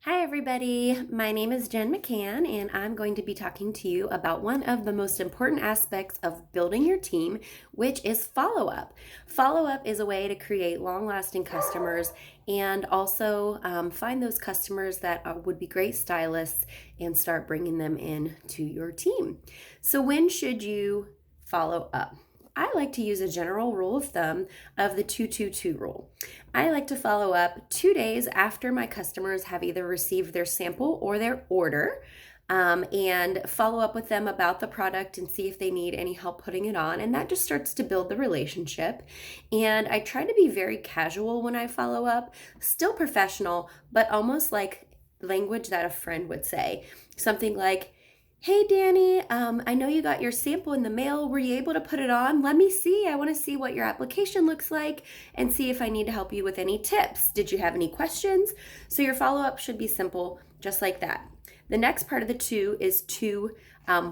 Hi, everybody. My name is Jen McCann, and I'm going to be talking to you about one of the most important aspects of building your team, which is follow up. Follow up is a way to create long lasting customers and also find those customers that would be great stylists and start bringing them in to your team. So, when should you follow up? I like to use a general rule of thumb of the 222 rule. I like to follow up 2 days after my customers have either received their sample or their order. And follow up with them about the product and see if they need any help putting it on. And that just starts to build the relationship. And I try to be very casual when I follow up, still professional, but almost like language that a friend would say. Something like, "Hey Danny, I know you got your sample in the mail. Were you able to put it on? Let me see. I want to see what your application looks like and see if I need to help you with any tips. Did you have any questions?" So your follow up should be simple, just like that. The next part of the two is 2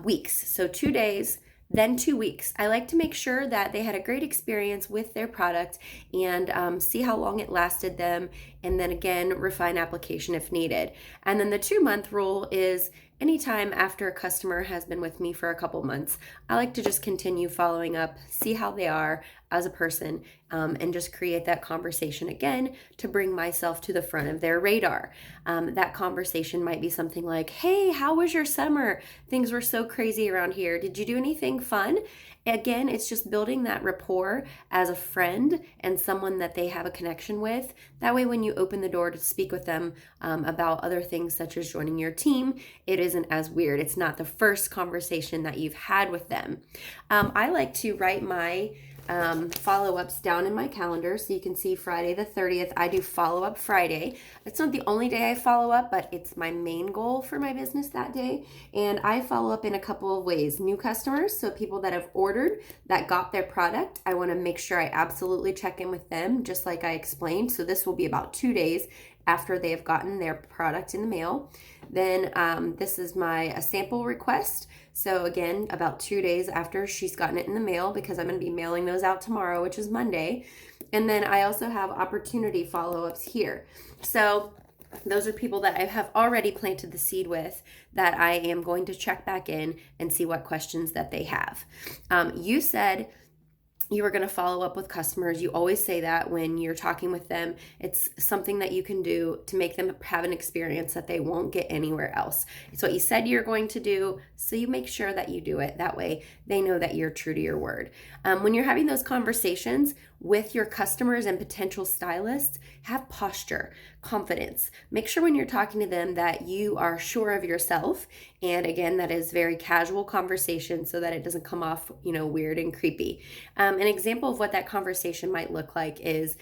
weeks. So 2 days, then 2 weeks. I like to make sure that they had a great experience with their product and see how long it lasted them, and then again, refine application if needed. And then the 2 month rule is anytime after a customer has been with me for a couple months, I like to just continue following up, see how they are as a person, and just create that conversation again to bring myself to the front of their radar. That conversation might be something like, "Hey, how was your summer? Things were so crazy around here. Did you do anything fun?" Again, it's just building that rapport as a friend and someone that they have a connection with. That way, when you open the door to speak with them about other things such as joining your team, it isn't as weird. It's not the first conversation that you've had with them. I like to write my follow-ups down in my calendar so you can see Friday the 30th. I do follow-up Friday. It's not the only day I follow up, but it's my main goal for my business that day. And I follow up in a couple of ways. New customers, so people that have ordered, that got their product, I want to make sure I absolutely check in with them, just like I explained. So this will be about 2 days after they have gotten their product in the mail. Then this is a sample request. So again, about 2 days after she's gotten it in the mail, because I'm going to be mailing those out tomorrow, which is Monday. And then I also have opportunity follow-ups here. So those are people that I have already planted the seed with that I am going to check back in and see what questions that they have. You said you were going to follow up with customers. You always say that when you're talking with them. It's something that you can do to make them have an experience that they won't get anywhere else. It's what you said you're going to do, so you make sure that you do it. That way they know that you're true to your word. When you're having those conversations with your customers and potential stylists, have posture, confidence. Make sure when you're talking to them that you are sure of yourself. And again, that is very casual conversation so that it doesn't come off, weird and creepy. An example of what that conversation might look like is,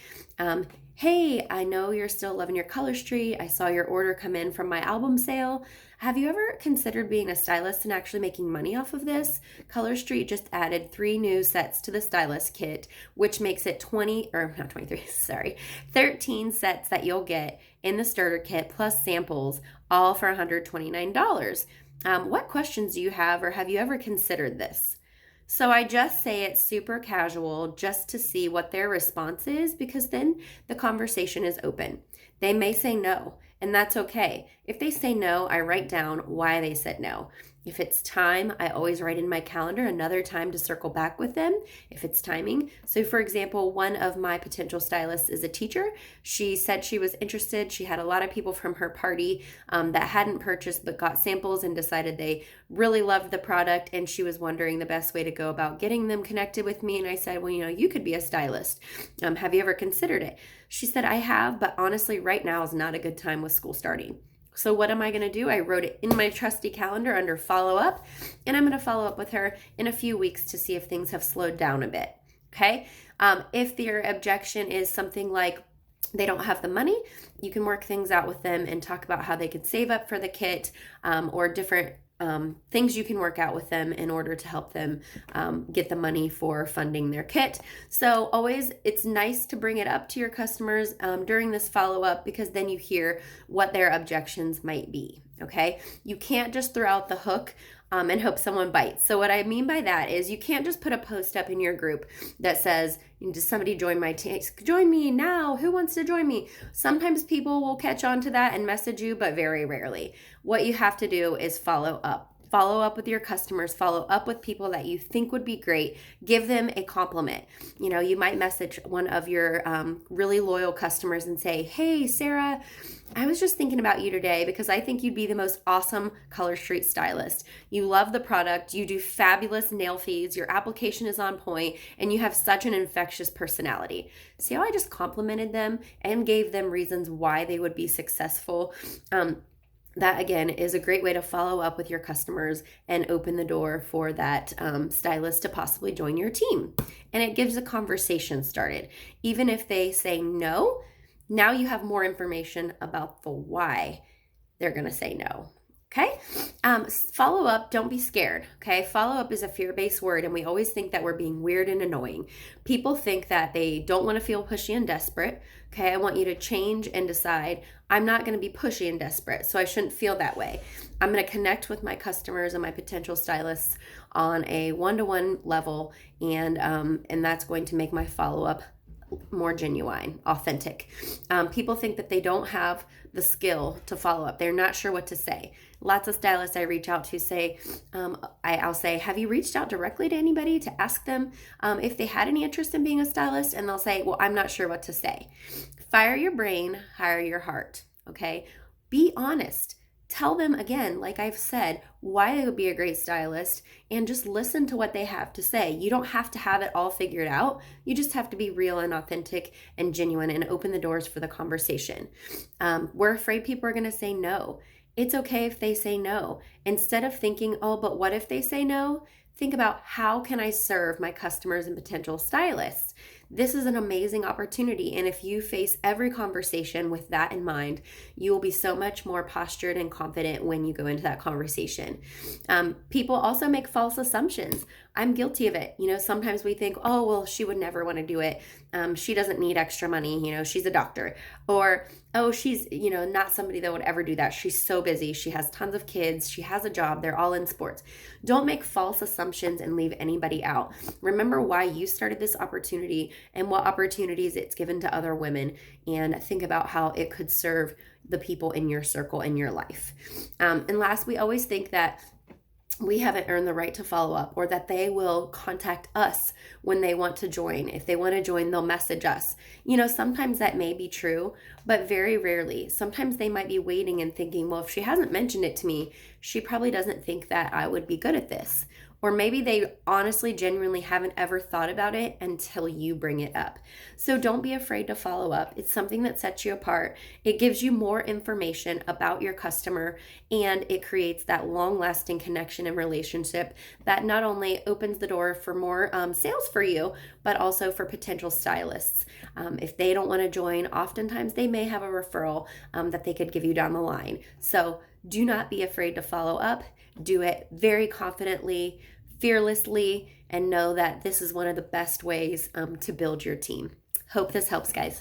"Hey, I know you're still loving your color street. I saw your order come in from my album sale. Have you ever considered being a stylist and actually making money off of this? Color Street just added 3 new sets to the stylist kit, which makes it 13 sets that you'll get in the starter kit plus samples, all for $129. What questions do you have, or have you ever considered this?" So I just say it super casual just to see what their response is, because then the conversation is open. They may say no, and that's okay. If they say no, I write down why they said no. If it's time, I always write in my calendar another time to circle back with them if it's timing. So for example, one of my potential stylists is a teacher. She said she was interested. She had a lot of people from her party that hadn't purchased but got samples and decided they really loved the product, and she was wondering the best way to go about getting them connected with me. And I said, "Well, you could be a stylist. Have you ever considered it?" She said, "I have, but honestly, right now is not a good time with school starting." So what am I going to do? I wrote it in my trusty calendar under follow up, and I'm going to follow up with her in a few weeks to see if things have slowed down a bit. Okay. If their objection is something like they don't have the money, you can work things out with them and talk about how they could save up for the kit, or different things you can work out with them in order to help them get the money for funding their kit. So always, it's nice to bring it up to your customers during this follow-up, because then you hear what their objections might be. Okay, you can't just throw out the hook and hope someone bites. So what I mean by that is you can't just put a post up in your group that says, does somebody join my team? Join me now. Who wants to join me? Sometimes people will catch on to that and message you, but very rarely. What you have to do is follow up. Follow up with your customers, follow up with people that you think would be great. Give them a compliment. You might message one of your really loyal customers and say, hey, Sarah, I was just thinking about you today because I think you'd be the most awesome Color Street stylist. You love the product, you do fabulous nail feeds, your application is on point, and you have such an infectious personality. See how I just complimented them and gave them reasons why they would be successful? That again is a great way to follow up with your customers and open the door for that stylist to possibly join your team. And it gives a conversation started. Even if they say no, now you have more information about the why they're going to say no. Okay. Follow up. Don't be scared. Okay. Follow up is a fear-based word, and we always think that we're being weird and annoying. People think that they don't want to feel pushy and desperate. Okay. I want you to change and decide, I'm not going to be pushy and desperate, so I shouldn't feel that way. I'm going to connect with my customers and my potential stylists on a one-to-one level, and that's going to make my follow-up more genuine, authentic. People think that they don't have the skill to follow up. They're not sure what to say. Lots of stylists I reach out to say, I'll say, have you reached out directly to anybody to ask them if they had any interest in being a stylist? And they'll say, well, I'm not sure what to say. Fire your brain, hire your heart. Okay. Be honest. Tell them again, like I've said, why they would be a great stylist, and just listen to what they have to say. You don't have to have it all figured out. You just have to be real and authentic and genuine and open the doors for the conversation. We're afraid people are going to say no. It's okay if they say no. Instead of thinking, oh, but what if they say no? Think about, how can I serve my customers and potential stylists? This is an amazing opportunity, and if you face every conversation with that in mind, you will be so much more postured and confident when you go into that conversation. People also make false assumptions. I'm guilty of it. Sometimes we think, oh, well, she would never want to do it. She doesn't need extra money. She's a doctor. Or, oh, she's, not somebody that would ever do that. She's so busy. She has tons of kids. She has a job. They're all in sports. Don't make false assumptions and leave anybody out. Remember why you started this opportunity and what opportunities it's given to other women, and think about how it could serve the people in your circle in your life. And last, we always think that we haven't earned the right to follow up, or that they will contact us when they want to join. If they want to join, they'll message us. Sometimes that may be true, but very rarely. Sometimes they might be waiting and thinking, well, if she hasn't mentioned it to me, she probably doesn't think that I would be good at this. Or maybe they honestly, genuinely haven't ever thought about it until you bring it up. So don't be afraid to follow up. It's something that sets you apart. It gives you more information about your customer, and it creates that long-lasting connection and relationship that not only opens the door for more sales for you, but also for potential stylists. If they don't want to join, oftentimes they may have a referral that they could give you down the line. So do not be afraid to follow up. Do it very confidently, fearlessly, and know that this is one of the best ways to build your team. Hope this helps, guys.